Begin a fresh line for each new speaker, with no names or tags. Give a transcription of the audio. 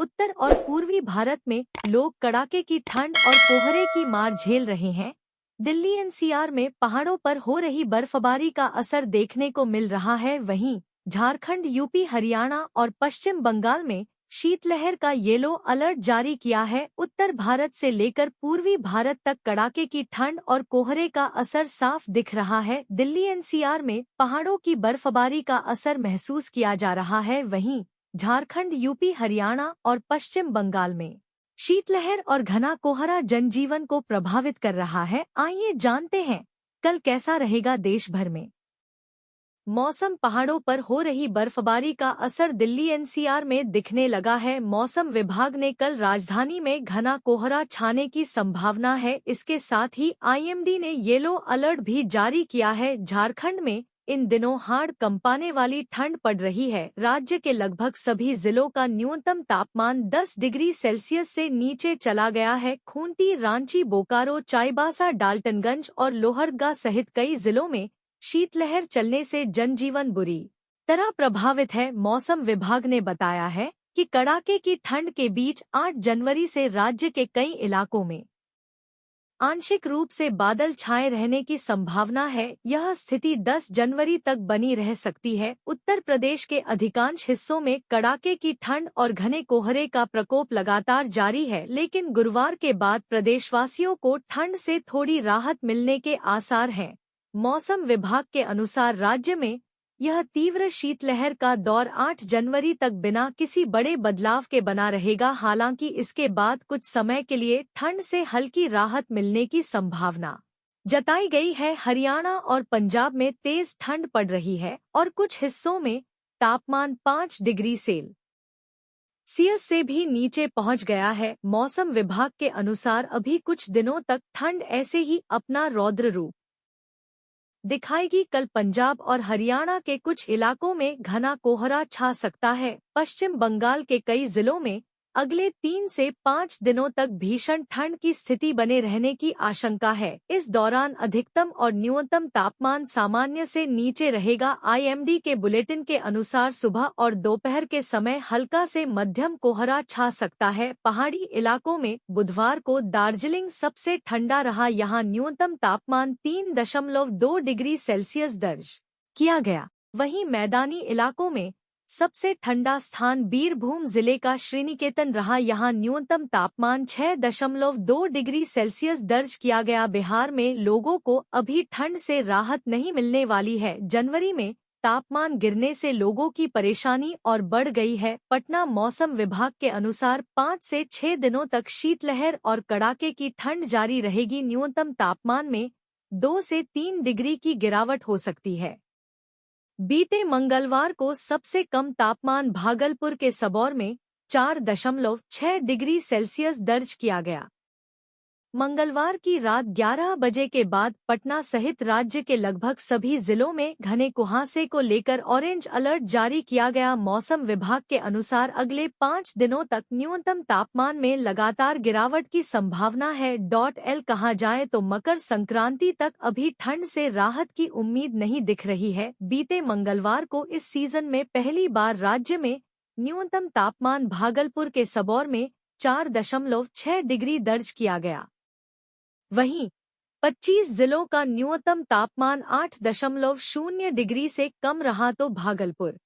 उत्तर और पूर्वी भारत में लोग कड़ाके की ठंड और कोहरे की मार झेल रहे हैं। दिल्ली एनसीआर में पहाड़ों पर हो रही बर्फबारी का असर देखने को मिल रहा है। वहीं झारखंड, यूपी, हरियाणा और पश्चिम बंगाल में शीतलहर का येलो अलर्ट जारी किया है। उत्तर भारत से लेकर पूर्वी भारत तक कड़ाके की ठंड और कोहरे का असर साफ दिख रहा है। दिल्ली एनसीआर में पहाड़ों की बर्फबारी का असर महसूस किया जा रहा है। वहीं झारखंड, यूपी, हरियाणा और पश्चिम बंगाल में शीतलहर और घना कोहरा जनजीवन को प्रभावित कर रहा है। आइए जानते हैं कल कैसा रहेगा देश भर में मौसम। पहाड़ों पर हो रही बर्फबारी का असर दिल्ली एनसीआर में दिखने लगा है। मौसम विभाग ने कल राजधानी में घना कोहरा छाने की संभावना है। इसके साथ ही आईएमडी ने येलो अलर्ट भी जारी किया है। झारखंड में इन दिनों हाड़ कंपाने वाली ठंड पड़ रही है। राज्य के लगभग सभी जिलों का न्यूनतम तापमान 10 डिग्री सेल्सियस से नीचे चला गया है। खूंटी, रांची, बोकारो, चाईबासा, डाल्टनगंज और लोहरदगा सहित कई जिलों में शीतलहर चलने से जनजीवन बुरी तरह प्रभावित है। मौसम विभाग ने बताया है कि कड़ाके की ठंड के बीच 8 जनवरी से राज्य के कई इलाकों में आंशिक रूप से बादल छाए रहने की संभावना है। यह स्थिति 10 जनवरी तक बनी रह सकती है। उत्तर प्रदेश के अधिकांश हिस्सों में कड़ाके की ठंड और घने कोहरे का प्रकोप लगातार जारी है, लेकिन गुरुवार के बाद प्रदेशवासियों को ठंड से थोड़ी राहत मिलने के आसार हैं। मौसम विभाग के अनुसार राज्य में यह तीव्र शीतलहर का दौर 8 जनवरी तक बिना किसी बड़े बदलाव के बना रहेगा। हालांकि इसके बाद कुछ समय के लिए ठंड से हल्की राहत मिलने की संभावना जताई गई है। हरियाणा और पंजाब में तेज ठंड पड़ रही है और कुछ हिस्सों में तापमान 5 डिग्री सेल्सियस से भी नीचे पहुंच गया है। मौसम विभाग के अनुसार अभी कुछ दिनों तक ठंड ऐसे ही अपना रौद्र रूप दिखाएगी। कल पंजाब और हरियाणा के कुछ इलाकों में घना कोहरा छा सकता है। पश्चिम बंगाल के कई जिलों में अगले 3 से 5 दिनों तक भीषण ठंड की स्थिति बने रहने की आशंका है। इस दौरान अधिकतम और न्यूनतम तापमान सामान्य से नीचे रहेगा। आईएमडी के बुलेटिन के अनुसार सुबह और दोपहर के समय हल्का से मध्यम कोहरा छा सकता है। पहाड़ी इलाकों में बुधवार को दार्जिलिंग सबसे ठंडा रहा। यहाँ न्यूनतम तापमान 3.2 डिग्री सेल्सियस दर्ज किया गया। वहीं मैदानी इलाकों में सबसे ठंडा स्थान बीरभूम जिले का श्रीनिकेतन रहा। यहाँ न्यूनतम तापमान 6.2 डिग्री सेल्सियस दर्ज किया गया। बिहार में लोगों को अभी ठंड से राहत नहीं मिलने वाली है। जनवरी में तापमान गिरने से लोगों की परेशानी और बढ़ गई है। पटना मौसम विभाग के अनुसार 5 से 6 दिनों तक शीतलहर और कड़ाके की ठंड जारी रहेगी। न्यूनतम तापमान में 2 से 3 डिग्री की गिरावट हो सकती है। बीते मंगलवार को सबसे कम तापमान भागलपुर के सबौर में 4.6 डिग्री सेल्सियस दर्ज किया गया। मंगलवार की रात 11 बजे के बाद पटना सहित राज्य के लगभग सभी जिलों में घने कुहासे को लेकर ऑरेंज अलर्ट जारी किया गया। मौसम विभाग के अनुसार अगले 5 दिनों तक न्यूनतम तापमान में लगातार गिरावट की संभावना है। एल कहा जाए तो मकर संक्रांति तक अभी ठंड से राहत की उम्मीद नहीं दिख रही है। बीते मंगलवार को इस सीजन में पहली बार राज्य में न्यूनतम तापमान भागलपुर के सबौर में 4.6 डिग्री दर्ज किया गया। वहीं 25 जिलों का न्यूनतम तापमान 8.0 डिग्री से कम रहा तो भागलपुर